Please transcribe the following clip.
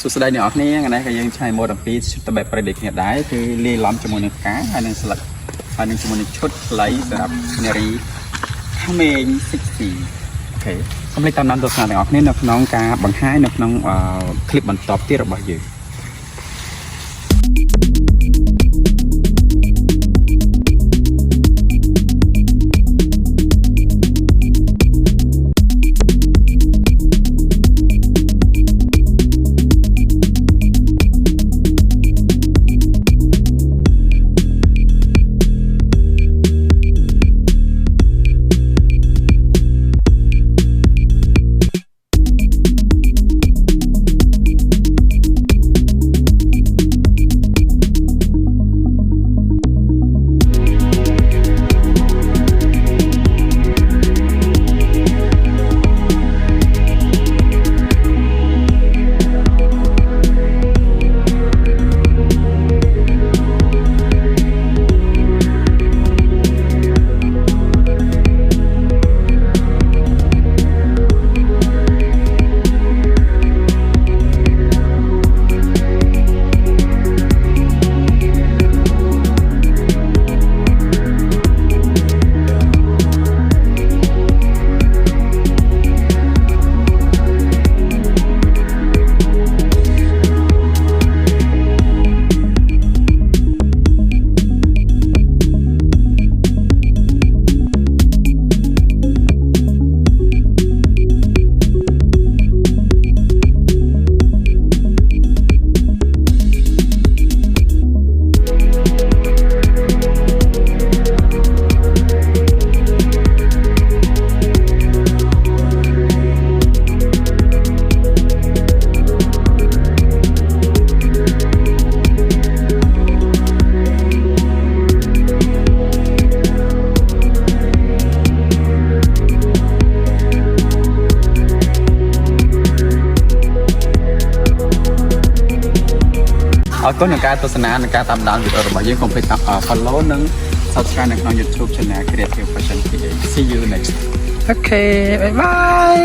สุดสัปดาห์นี้ออกนี้ไงก็ยังใช้โมดัมปีชุดตะแบบประดิษฐ์เนี่ยได้คือเลี้ยล้อมจมูกหนึ่งก้าอันหนึ่งสลัดอันหนึ่งจมูกหนึ่งชุดไหลสำหรับเนรีข้าเมง14โอเคสำหรับตอนนั้นตัวสารออกนี่น้องกาบังห้น้องคลิปบรรทบที่เราบอกอยู่ก็ในการโฆษณาในการตามดาวอยู่ระหว่างยังคงไปตามfollow นึง subscribe ในช่อง YouTube channel Creative Fashion PA See you next โอเคบ๊ายบาย